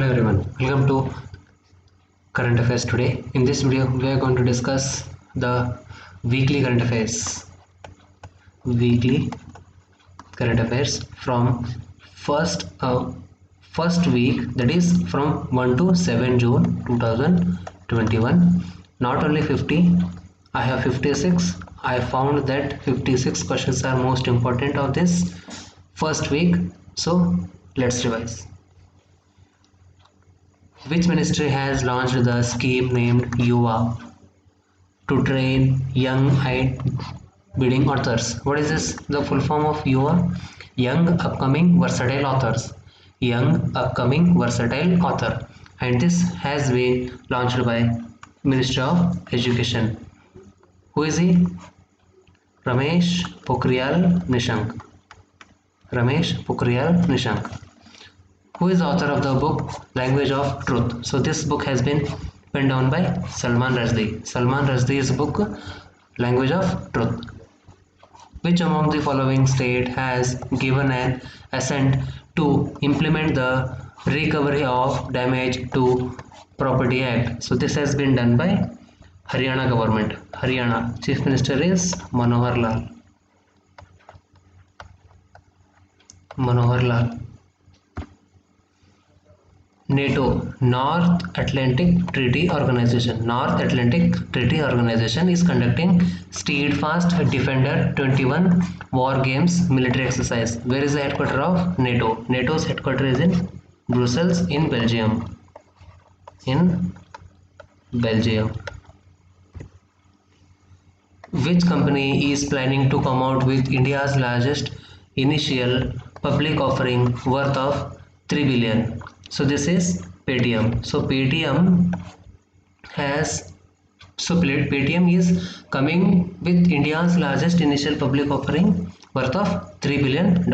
Hello everyone, welcome to Current Affairs today. In this video, we are going to discuss the weekly current affairs. Weekly current affairs from first week, that is from 1 to 7 June 2021. Not only 50, I have 56. I found that 56 questions are most important of this first week. So let's revise. Which ministry has launched the scheme named Yuva to train young bidding authors? What is this? The full form of Yuva? Young upcoming versatile authors. Young upcoming versatile author. And this has been launched by Ministry of Education. Who is he? Ramesh Pokhriyal Nishank. Ramesh Pokhriyal Nishank. Who is the author of the book Language of Truth? So this book has been penned down by Salman Rushdie. Salman Rushdie's book Language of Truth. Which among the following state has given an assent to implement the Recovery of Damage to Property Act? So this has been done by Haryana government. Haryana. Chief Minister is Manohar Lal. Manohar Lal. NATO, North Atlantic Treaty Organization. North Atlantic Treaty Organization is conducting Steadfast Defender 21 War Games military exercise. Where is the headquarters of NATO? NATO's headquarters is in Brussels in Belgium. In Belgium. Which company is planning to come out with India's largest initial public offering worth of 3 billion? So this is Paytm. So Paytm is coming with India's largest initial public offering worth of $3 billion.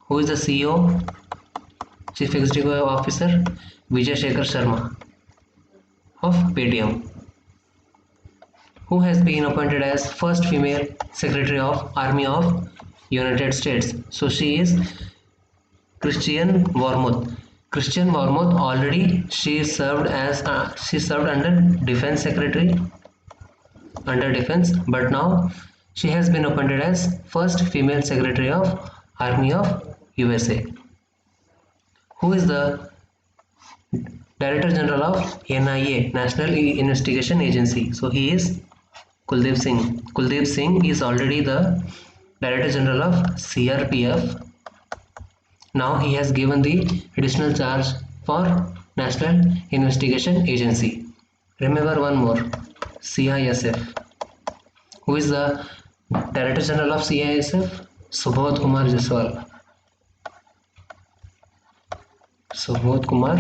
Who is the CEO? Chief Executive Officer Vijay Shekhar Sharma of Paytm. Who has been appointed as first female Secretary of Army of United States? So she is Christian Wormuth. Christian Wormuth already she served under Defense Secretary under Defense, but now she has been appointed as first female Secretary of Army of USA. Who is the Director General of NIA, National Investigation Agency? So he is Kuldeep Singh. Kuldeep Singh is already the Director General of CRPF. Now he has given the additional charge for National Investigation Agency. Remember one more, CISF. Who is the Director General of CISF? Subodh Kumar Jaiswal. Subodh Kumar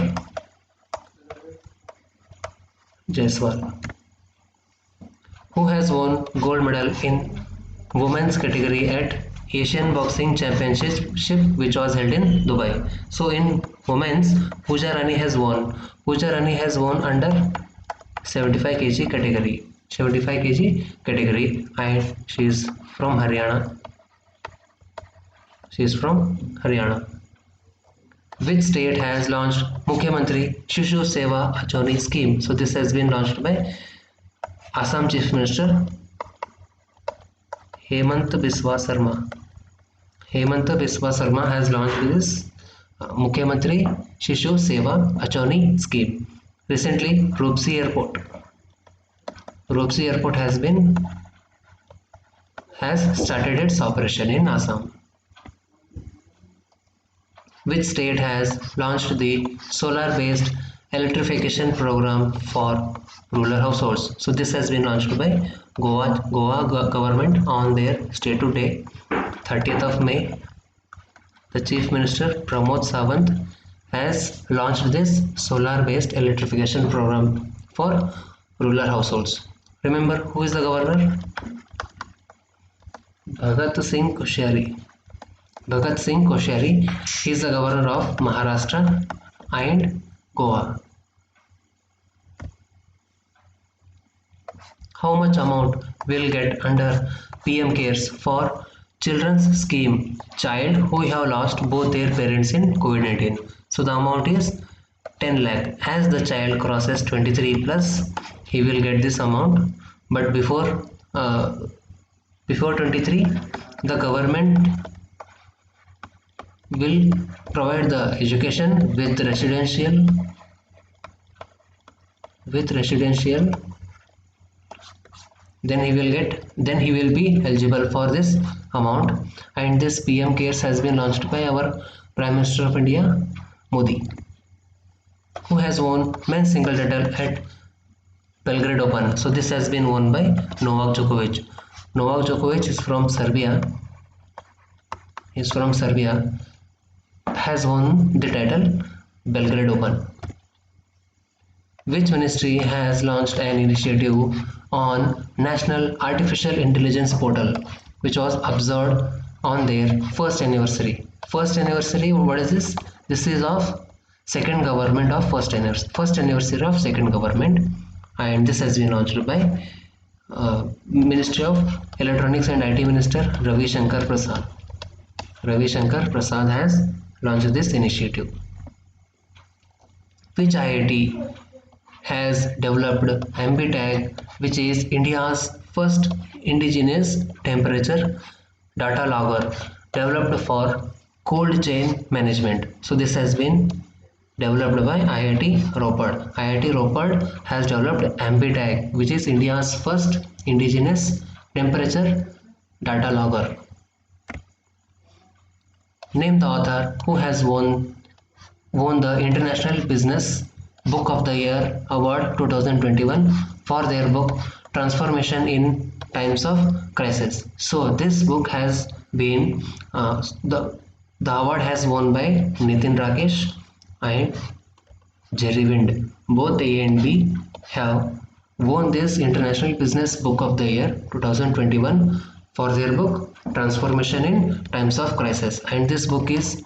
Jaiswal. Who has won gold medal in women's category at Asian Boxing Championship which was held in Dubai? So in women's, Pooja Rani has won. Pooja Rani has won under 75 kg category. 75 kg category, and she is from Haryana. She is from Haryana. Which state has launched Mukhyamantri Shishu Seva Achoni scheme? So this has been launched by Assam Chief Minister Hemant Biswa Sarma. Hemant Biswa Sarma has launched this Mukhyamantri Shishu Seva Achoni scheme. Recently, Ropsi Airport has started its operation in Assam. Which state has launched the solar-based electrification program for rural households? So this has been launched by Goa government on their State Day, 30th of May. The Chief Minister Pramod Sawant has launched this solar-based electrification program for rural households. Remember who is the governor? Bhagat Singh Koshyari. Bhagat Singh Koshyari is the governor of Maharashtra and Goa. How much amount will get under PM CARES for Children's scheme, child who have lost both their parents in COVID-19. So the amount is 10 lakh. As the child crosses 23 plus, he will get this amount. But before 23, the government will provide the education with residential, then he will be eligible for this amount. And this PM cares has been launched by our Prime Minister of India, Modi, who has won men's single title at Belgrade Open. So this has been won by Novak Djokovic. Novak Djokovic is from Serbia, has won the title Belgrade Open. Which ministry has launched an initiative on National Artificial Intelligence Portal, which was observed on their first anniversary? First anniversary, what is this? This is of second government of first anniversary of second government, and this has been launched by Ministry of Electronics and IT Minister Ravi Shankar Prasad. Ravi Shankar Prasad has launched this initiative. Which IIT has developed AmbiTag, which is India's first indigenous temperature data logger developed for cold chain management. So this has been developed by IIT Ropar. IIT Ropar has developed AmbiTag, which is India's first indigenous temperature data logger. Name the author who has won the International Business Book of the Year Award 2021 for their book Transformation in Times of Crisis. So this book has been the award has won by Nitin Rakesh and Jerry Wind. Both A and B have won this International Business Book of the Year 2021 for their book Transformation in Times of Crisis, and this book is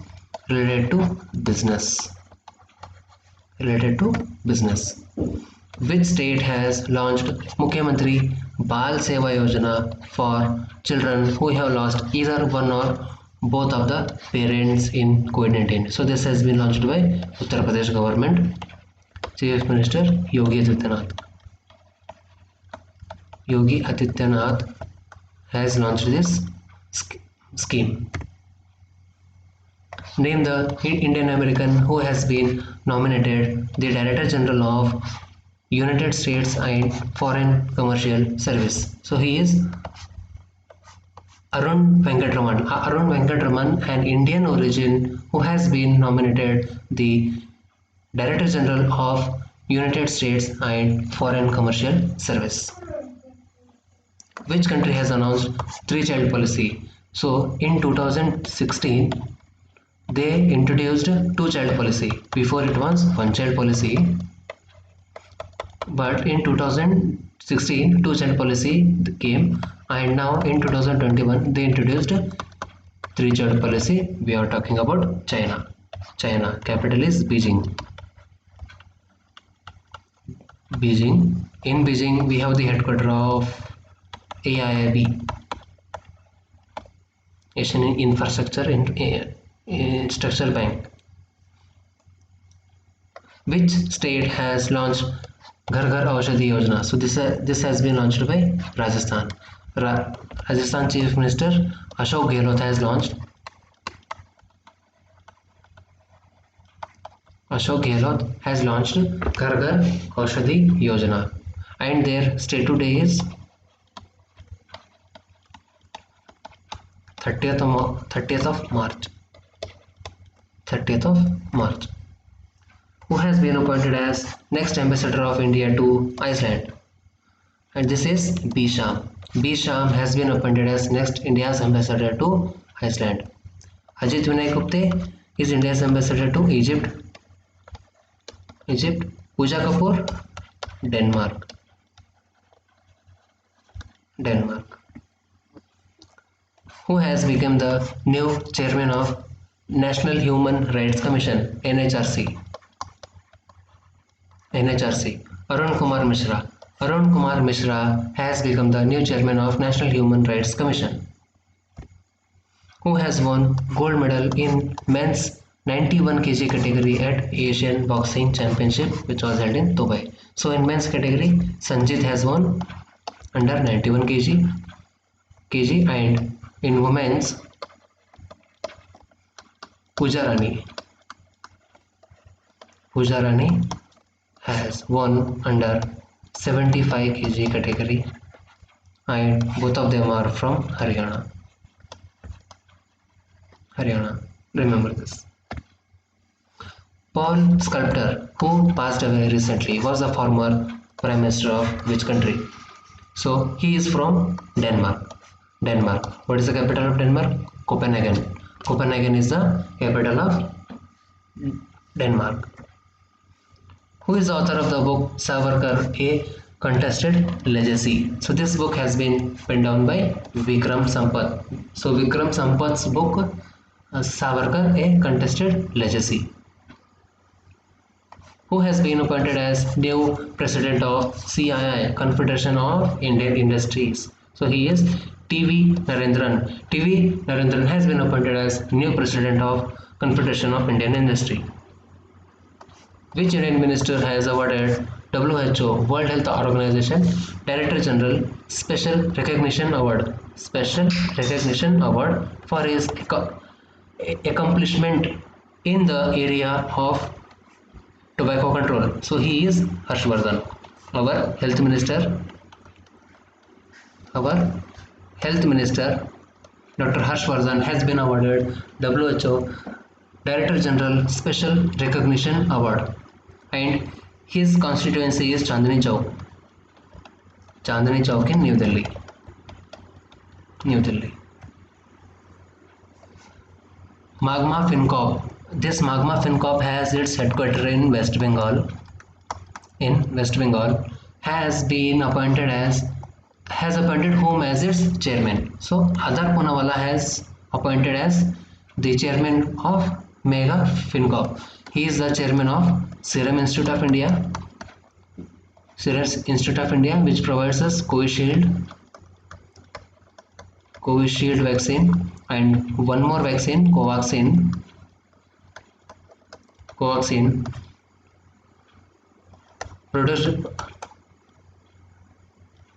related to business. Which state has launched Mukhyamantri Bal Seva Yojana for children who have lost either one or both of the parents in COVID-19? So this has been launched by Uttar Pradesh government. Chief Minister Yogi Adityanath has launched this scheme. Name the Indian American who has been nominated the Director General of United States and Foreign Commercial Service. So he is Arun Venkatraman, an Indian origin who has been nominated the Director General of United States and Foreign Commercial Service. Which country has announced three-child policy? So in 2016, they introduced two-child policy. Before it was one-child policy, but in 2016 two-child policy came, and now in 2021 they introduced three-child policy. We are talking about China. Capital is Beijing. In Beijing we have the headquarters of AIIB, Asian Infrastructure Structural Bank. Which state has launched Ghar Ghar Aushadhi Yojana? So this has been launched by Rajasthan. Rajasthan Chief Minister Ashok Gehlot has launched. Ghar Ghar Aushadhi Yojana, and their statute day is 30th of March. Who has been appointed as next ambassador of India to Iceland? And this is B. Sham. B. Sham has been appointed as next India's ambassador to Iceland. Ajit Vinay Gupte is India's ambassador to Egypt. Pooja Kapoor, Denmark. Who has become the new chairman of National Human Rights Commission, NHRC? Arun Kumar Mishra. Arun Kumar Mishra has become the new chairman of National Human Rights Commission. who has won gold medal in men's 91 kg category at Asian Boxing Championship which was held in Dubai. So in men's category, Sanjit has won under 91 kg, and in women's, Pooja Rani has won under 75 kg category, and both of them are from Haryana. Remember this. Paul Sculptor, who passed away recently, was the former Prime Minister of which country? So he is from Denmark. What is the capital of Denmark? Copenhagen. Copenhagen is the capital of Denmark. Who is the author of the book Savarkar, A Contested Legacy? So this book has been penned down by Vikram Sampath. So Vikram Sampath's book Savarkar, A Contested Legacy. Who has been appointed as new president of CII, Confederation of Indian Industries? So he is TV Narendran. TV Narendran has been appointed as new president of Confederation of Indian Industry. Which Indian minister has awarded WHO, World Health Organization, Director General Special Recognition Award for his accomplishment in the area of tobacco control? So he is Harshvardhan. Our health minister, Dr. Harshvardhan has been awarded WHO Director General Special Recognition Award, and his constituency is Chandni Chowk in New Delhi. Magma Fincorp. This Magma Fincorp has its headquarters in West Bengal. Has appointed whom as its chairman. So Adar Poonawalla has appointed as the chairman of Mega Fincorp. He is the chairman of Serum Institute of India, which provides us Covishield vaccine, and one more vaccine, Covaxin,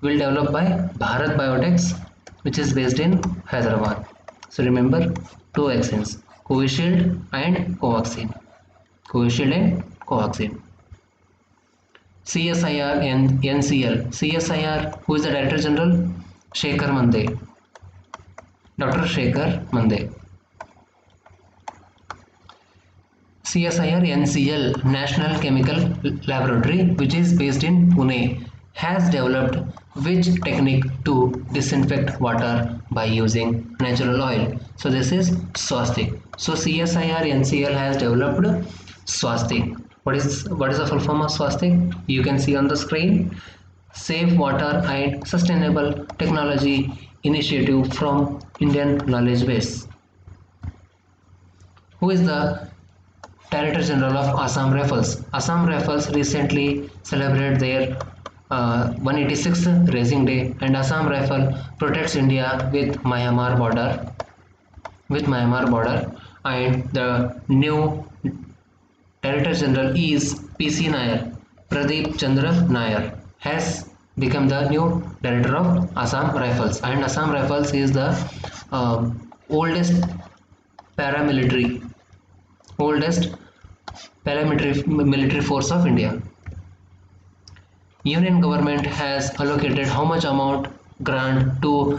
will develop by Bharat Biotech, which is based in Hyderabad. So remember, two vaccines, Covishield and Covaxin. CSIR and NCL. CSIR, who is the Director General? Dr. Shekhar Mande. CSIR NCL, National Chemical Laboratory, which is based in Pune, has developed which technique to disinfect water by using natural oil? So this is Swastik. So CSIR NCL has developed Swastik. What is the full form of Swastik? You can see on the screen. Safe Water and Sustainable Technology Initiative from Indian Knowledge Base. Who is the Director General of Assam Rifles? Assam Rifles recently celebrated their 186th Racing Day, and Assam Rifle protects India with Myanmar border. And the new Director General is PC Nair. Pradeep Chandra Nair has become the new Director of Assam Rifles, and Assam Rifles is the oldest paramilitary military force of India. Union government has allocated how much amount grant to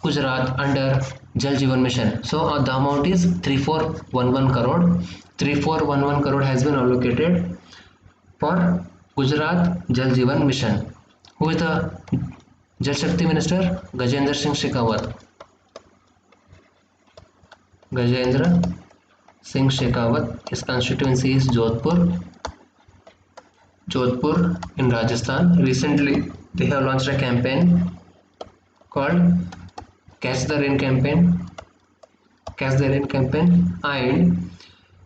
Gujarat under Jal Jeevan Mission? So the amount is 3411 crore. 3411 crore has been allocated for Gujarat Jal Jeevan Mission. Who is the Jal Shakti Minister? Gajendra Singh Shekhawat. His constituency is Jodhpur in Rajasthan. Recently, they have launched a campaign called Catch the Rain campaign, and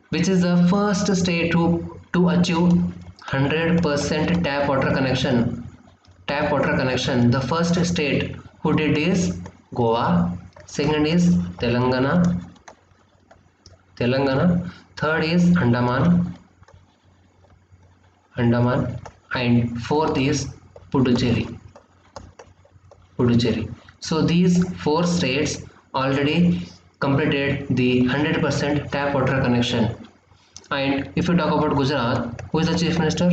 which is the first state to achieve 100% tap water connection. The first state who did is Goa. second is Telangana, third is Andaman, and fourth is Puducherry. So these four states already completed the 100% tap water connection. And if you talk about Gujarat, who is the chief minister?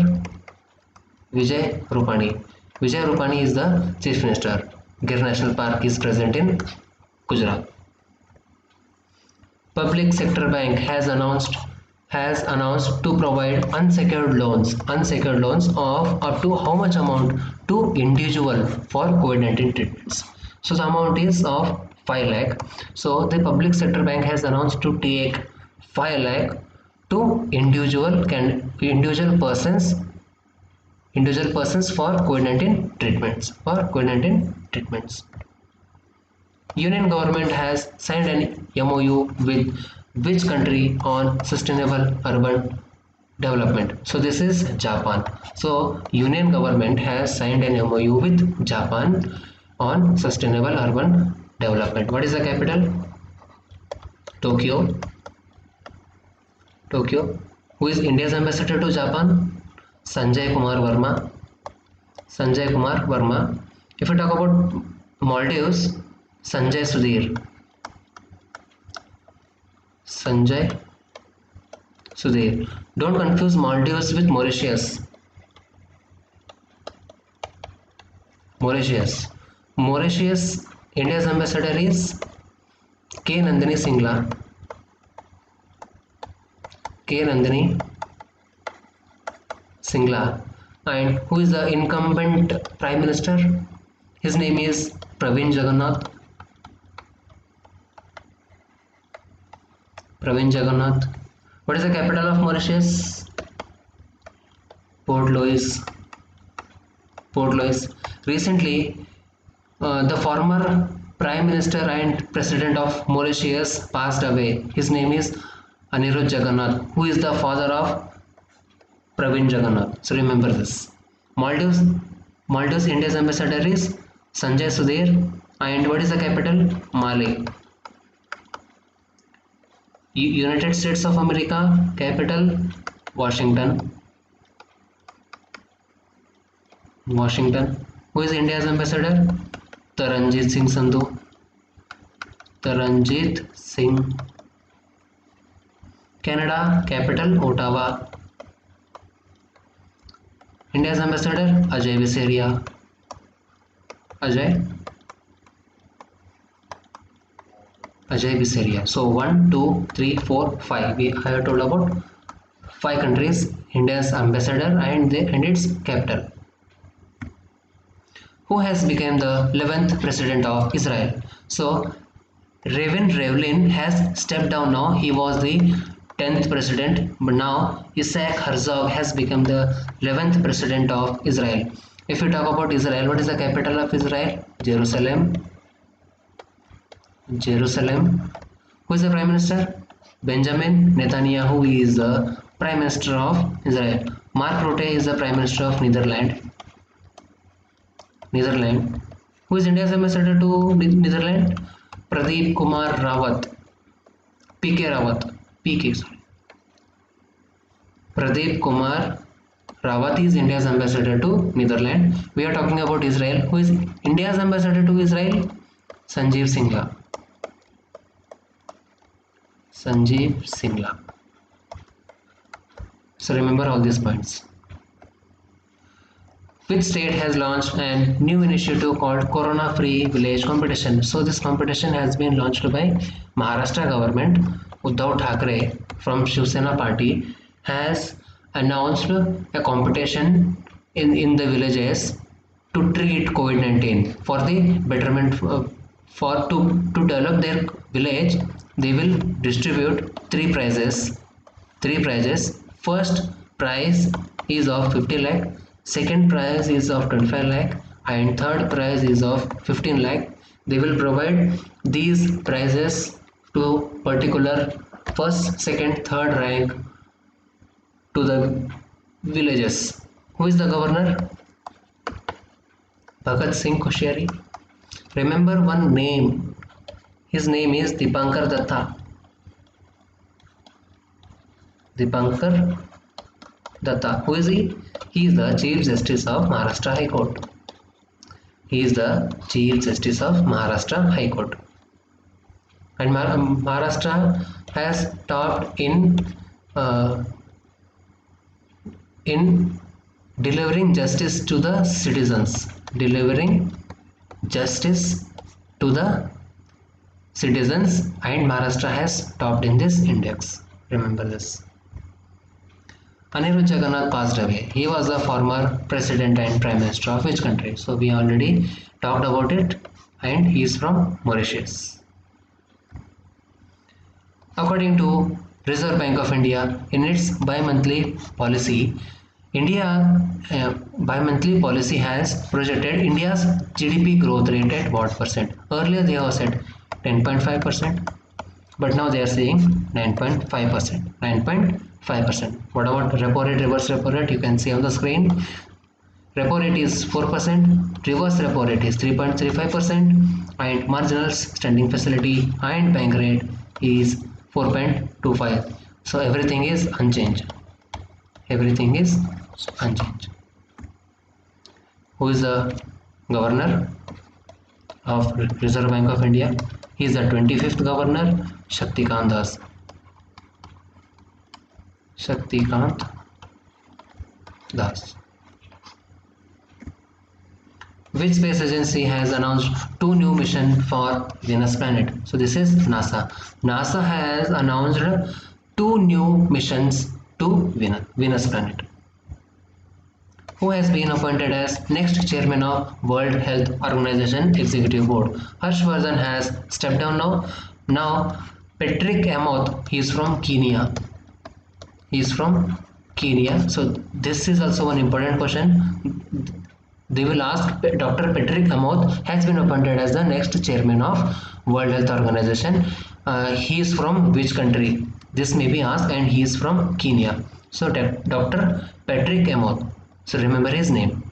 Vijay Rupani. Vijay Rupani is the chief minister. Gir National Park is present in Gujarat. Public Sector Bank has announced to provide unsecured loans of up to how much amount to individual for COVID-19 treatments. So the amount is of 5 lakh. So the Public Sector Bank has announced to take 5 lakh to individual persons for COVID-19 treatments. Union government has signed an MOU with which country on sustainable urban development? So this is Japan. So Union government has signed an MOU with Japan on sustainable urban development. What is the capital? Tokyo. Who is India's ambassador to Japan? Sanjay Kumar Verma. If you talk about Maldives, Sanjay Sudhir. Don't confuse Maldives with Mauritius. India's ambassador is K. Nandini Singla. And who is the incumbent prime minister? His name is Praveen Jagannath. What is the capital of Mauritius? Port Louis. Recently, the former prime minister and president of Mauritius passed away. His name is Anirudh Jagannath, who is the father of Praveen Jagannath. So remember this. Maldives, India's ambassador is Sanjay Sudhir. And what is the capital? Male. United States of America, capital Washington. Who is India's ambassador? Taranjit Singh Sandhu. Canada, capital Ottawa. India's ambassador Ajay Bisaria. So 1, 2, 3, 4, 5. I have told about 5 countries, India's ambassador and its capital. Who has become the 11th president of Israel? So Reuven Rivlin has stepped down now. He was the 10th president, but now Isaac Herzog has become the 11th president of Israel. If you talk about Israel, what is the capital of Israel? Jerusalem. Who is the prime minister? Benjamin Netanyahu is the prime minister of Israel. Mark Rutte is the prime minister of Netherlands. Who is India's ambassador to Netherlands? Pradeep Kumar Rawat. Pradeep Kumar Rawat is India's ambassador to Netherlands. We are talking about Israel. Who is India's ambassador to Israel? Sanjeev Singla. So remember all these points. Which state has launched a new initiative called Corona Free Village Competition? So this competition has been launched by Maharashtra government. Uddhav Thackeray from Shiv Sena party has announced a competition in the villages to treat COVID-19 for the betterment to develop their village. They will distribute 3 prizes. First prize is of 50 lakh, second prize is of 25 lakh, and third prize is of 15 lakh. They will provide these prizes to particular first, second, third rank to the villages. Who is the governor? Bhagat Singh Koshyari. Remember one name His name is Dipankar Datta. Dipankar Datta. Who is he? He is the Chief Justice of Maharashtra High Court. He is the Chief Justice of Maharashtra High Court. And Maharashtra has topped in delivering justice to the citizens. Delivering justice to the citizens, and Maharashtra has topped in this index. Remember this. Anirudh Jagannath passed away. He was the former president and prime minister of which country? So we already talked about it, and he is from Mauritius. According to Reserve Bank of India, in its bi-monthly policy, bi-monthly policy has projected India's GDP growth rate at what percent? Earlier they have said 10.5%, but now they are saying 9.5%. 9.5%. What about repo rate, reverse repo rate? You can see on the screen. Repo rate is 4%, reverse repo rate is 3.35%, and marginal standing facility and bank rate is 4.25. So everything is unchanged. Everything is unchanged. Who is the governor of Reserve Bank of India? He is the 25th governor, Shaktikant Das. Shaktikant Das. Which space agency has announced 2 new missions for Venus planet? So this is NASA. NASA has announced 2 new missions to Venus planet. Who has been appointed as next chairman of World Health Organization Executive Board? Harshvardhan has stepped down now. Now Patrick Amoth, he is from Kenya. He is from Kenya. So this is also one important question. They will ask, Dr. Patrick Amoth has been appointed as the next chairman of World Health Organization. He is from which country? This may be asked, and he is from Kenya. So Dr. Patrick Amoth. So remember his name.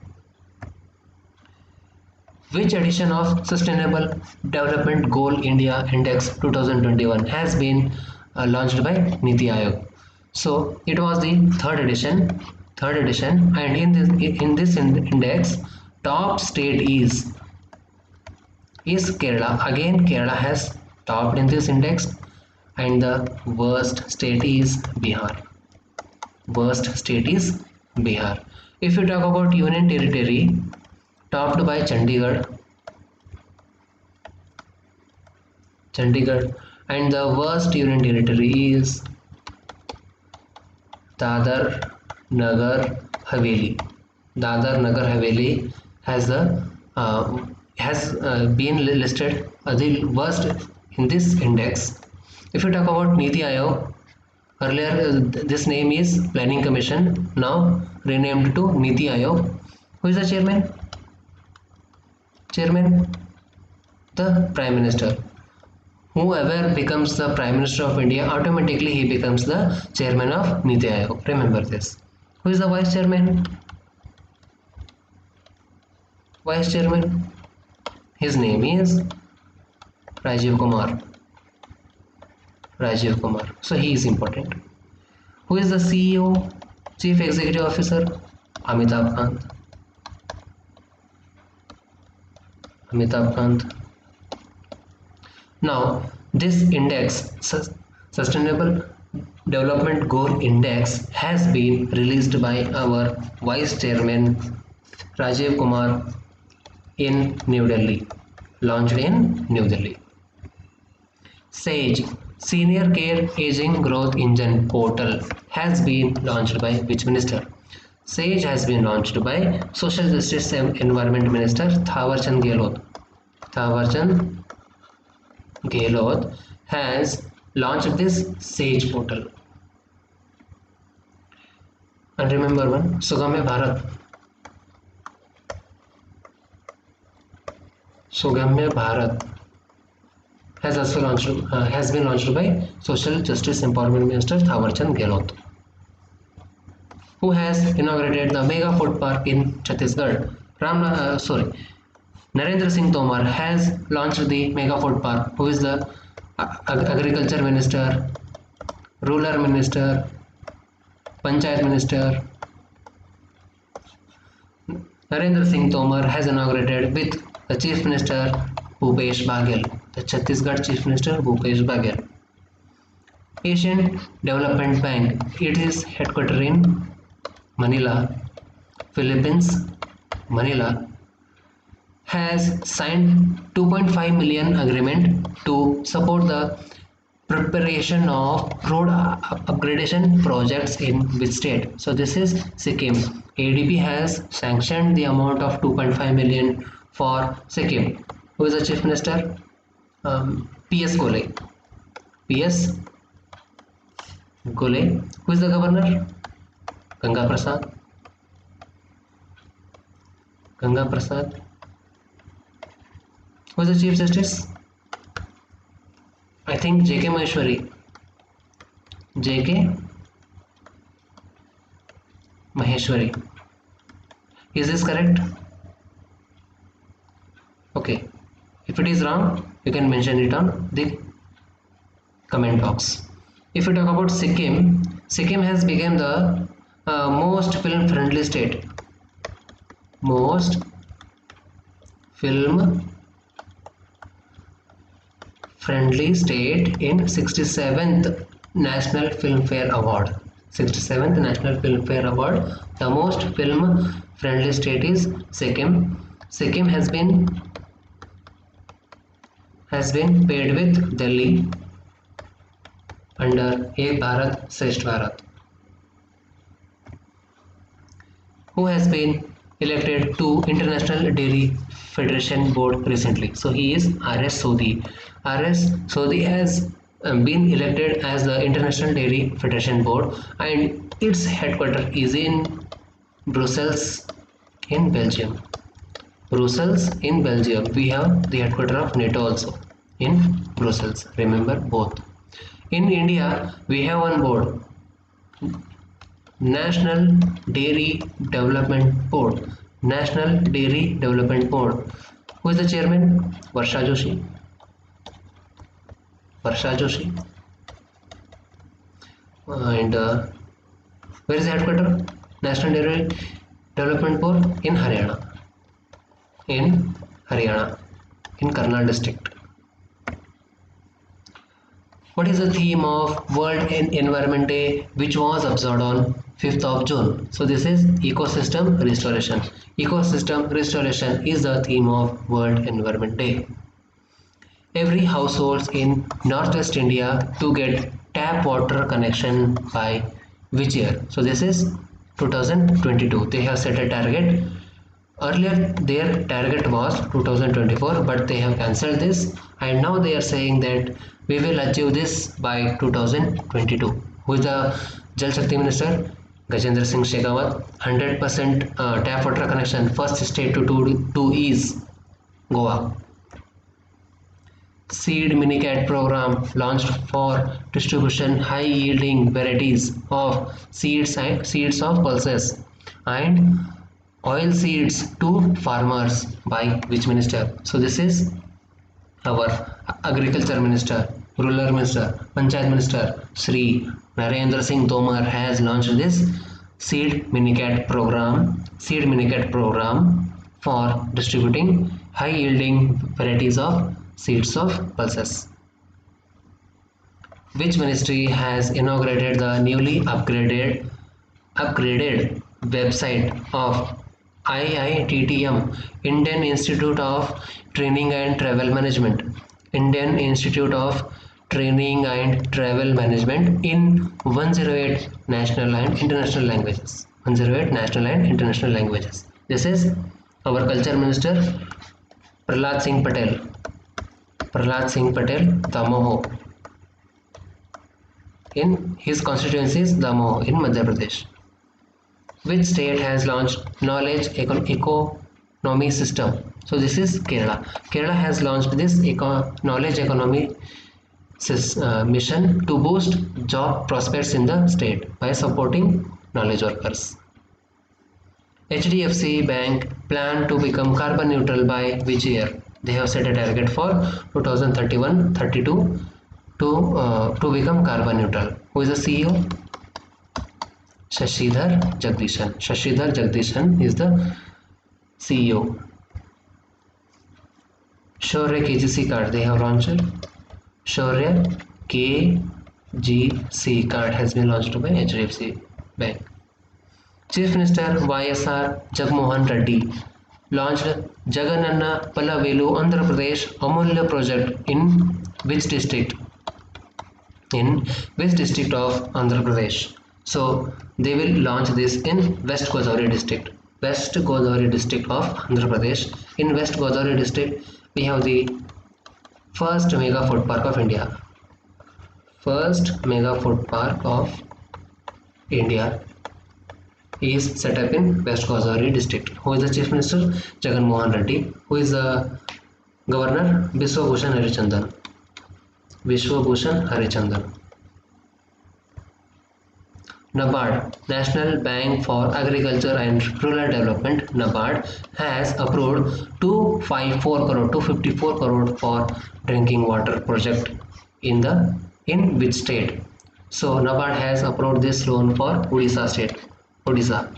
Which edition of Sustainable Development Goal India Index 2021 has been launched by Niti Aayog? So it was the third edition, and in this index, top state is Kerala. Again, Kerala has topped in this index, and the worst state is Bihar. Worst state is Bihar. If you talk about Union Territory, topped by Chandigarh, and the worst Union Territory is Dadar Nagar Haveli. Dadar Nagar Haveli has been listed the worst in this index. If you talk about Niti Aayog, earlier this name is Planning Commission, now renamed to Niti Aayog. Who is the chairman? The Prime Minister. Whoever becomes the Prime Minister of India, automatically he becomes the chairman of Niti Aayog. Remember this. Who is the vice chairman? His name is Rajiv Kumar. So he is important. Who is the CEO, Chief Executive Officer? Amitabh Kant. Now this index, Sustainable Development Goal Index, has been released by our Vice Chairman Rajiv Kumar in New Delhi, launched in New Delhi. SAGE, Senior Care Aging Growth Engine portal, has been launched by which minister? SAGE has been launched by Social Justice and Environment Minister Thawarchand Gehlot. Gehlot has launched this SAGE portal. And remember one, Sugamya Bharat has been launched by Social Justice Empowerment Minister Thawarchand Gehlot. Who has inaugurated the mega food park in Chhattisgarh? Narendra Singh Tomar has launched the Mega Food Park. Who is the Agriculture Minister, Rural Minister, Panchayat Minister? Narendra Singh Tomar has inaugurated with the Chief Minister Bhupesh Baghel. The Chhattisgarh Chief Minister Bhupesh Baghel. Asian Development Bank. It is headquartered in Manila, Philippines, Manila. Has signed 2.5 million agreement to support the preparation of road upgradation projects in which state? So this is Sikkim. ADB has sanctioned the amount of 2.5 million for Sikkim. Who is the Chief Minister? PS Gole. PS Gole. Who is the Governor? Ganga Prasad. Ganga Prasad. Who is the Chief Justice? I think JK Maheshwari. JK Maheshwari. Is this correct? Okay. If it is wrong, you can mention it on the comment box. If we talk about Sikkim, Sikkim has become the most film friendly state. Most film friendly state in 67th National Filmfare Award. 67th National Filmfare Award. The most film friendly state is Sikkim. Sikkim has been paired with Delhi under Ek Bharat Shresth Bharat. Who has been elected to International Dairy Federation Board recently? So he is R.S. Sodhi. R.S. Sodhi has been elected as the International Dairy Federation Board, and its headquarters is in Brussels in Belgium. Brussels in Belgium. We have the headquarters of NATO also in Brussels. Remember both. In India, we have one board, National Dairy Development Board. National Dairy Development Board. Who is the chairman? Varsha Joshi. Varsha Joshi. And where is the headquarters? National Dairy Development Board in Haryana. In Haryana, in Karnal district. What is the theme of World Environment Day, which was observed on 5th of June? So this is ecosystem restoration. Ecosystem restoration is the theme of World Environment Day. Every household in Northwest India to get tap water connection by which year? So this is 2022. They have set a target. Earlier their target was 2024, but they have cancelled this, and now they are saying that we will achieve this by 2022. Who is the Jal Shakti Minister? Gajendra Singh Shekhawat. 100% tap water connection. First state to do is Goa. Seed Minicat program launched for distribution high yielding varieties of seeds of pulses and oil seeds to farmers by which minister? So this is our Agriculture Minister, Rural Minister, Panchayat Minister, Shri Narendra Singh Tomar has launched this Seed Minicat program for distributing high yielding varieties of seeds of pulses. Which ministry has inaugurated the newly upgraded website of IITTM, Indian Institute of Training and Travel Management? Indian Institute of Training and Travel Management in 108 national and international languages. 108 national and international languages. This is our Culture Minister Prahlad Singh Patel. Prahlad Singh Patel, Damoh. In his constituency is Damoh in Madhya Pradesh. Which state has launched knowledge economy system? So this is Kerala. Kerala has launched this knowledge economy mission to boost job prospects in the state by supporting knowledge workers. HDFC Bank plan to become carbon neutral by which year? They have set a target for 2031-32 to become carbon neutral. Who is the CEO? Shashidhar Jagdishan. Shashidhar Jagdishan is the CEO. Shaurya KGC card they have launched. Shaurya KGC card has been launched by HDFC Bank. Chief Minister YSR Jagmohan Reddy launched Jagananna Palavelu Andhra Pradesh Amulya project in which district? In which district of Andhra Pradesh? So they will launch this in West Godavari district. West Godavari district of Andhra Pradesh. In West Godavari district, we have the first mega food park of India. First mega food park of India is set up in West Godavari district. Who is the Chief Minister? Jagan Mohan Reddy. Who is the Governor? Biswa Bhushan Harichandan. Biswa Bhushan Harichandan. NABARD, National Bank for Agriculture and Rural Development, NABARD has approved 254 crore for drinking water project in which state? So NABARD has approved this loan for Odisha state. Odisha.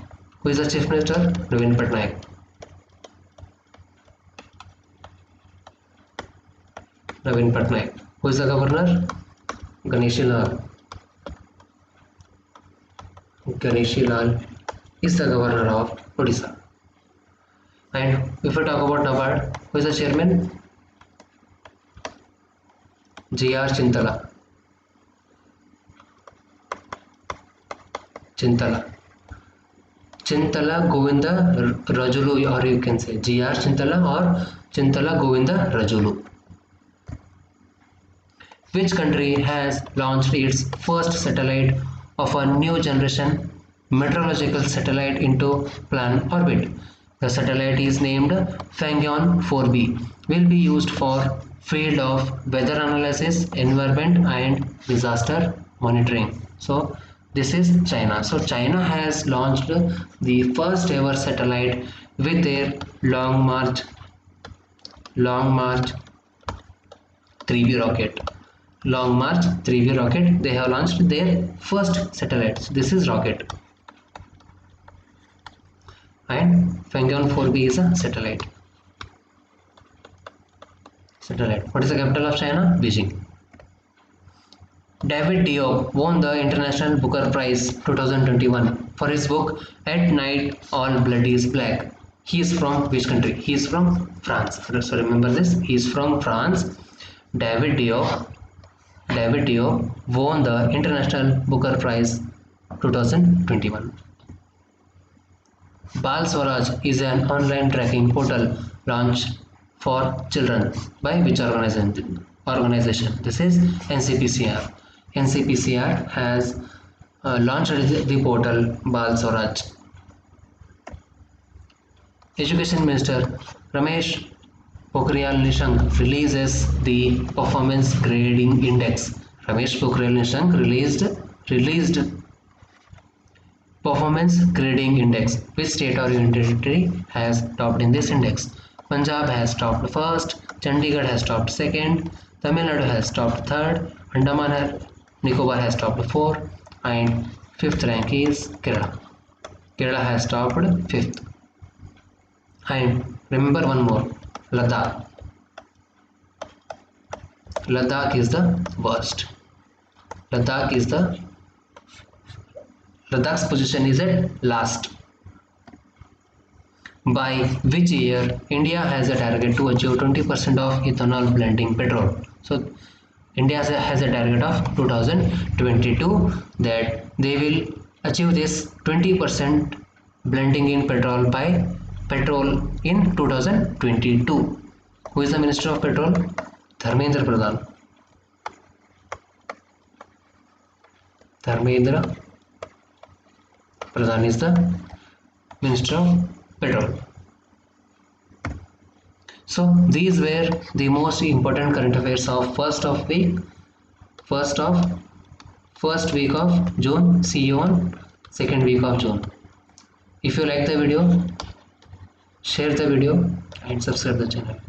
Who is the Chief Minister? Naveen Patnaik. Naveen Patnaik. Who is the Governor? Ganeshi Lal. Ganeshi Lal is the Governor of Odisha. And if we talk about NABARD, who is the Chairman? G.R. Chintala. Chintala Govinda Rajulu, or you can say G.R. Chintala or Chintala Govinda Rajulu. Which country has launched its first satellite of a new generation meteorological satellite into planned orbit? The satellite is named Fangyon 4B, will be used for field of weather analysis, environment and disaster monitoring. So this is China. So China has launched the first ever satellite with their Long March 3B rocket. Long March 3B rocket, they have launched their first satellites. This is rocket. And Fangyon 4B is a satellite. What is the capital of China? Beijing. David Diop won the International Booker Prize 2021 for his book At Night All Blood is Black. He is from which country? He is from France. So remember this. He is from France. David Diop won the International Booker Prize 2021. Bal Swaraj is an online tracking portal launched for children by which organization? This is NCPCR. NCPCR has launched the portal Bal Swaraj. Education Minister Ramesh Pokhriyal Nishank releases the Performance Grading Index. Ramesh Pokhriyal Nishank released Performance Grading Index. Which state or union territory has topped in this index? Punjab has topped first, Chandigarh has topped second, Tamil Nadu has topped third, Andaman and Nicobar has topped fourth, and fifth rank is Kerala. Kerala has topped fifth. And remember one more, Ladakh. Ladakh is the worst. Ladakh's position is at last. By which year India has a target to achieve 20% of ethanol blending petrol? So India has a target of 2022 that they will achieve this 20% blending in petrol in 2022. Who is the Minister of Petrol? Dharmendra Pradhan. Dharmendra Pradhan is the Minister of Petrol. So these were the most important current affairs of first week of June. See you on second week of June. If you like the video, share the video and subscribe the channel.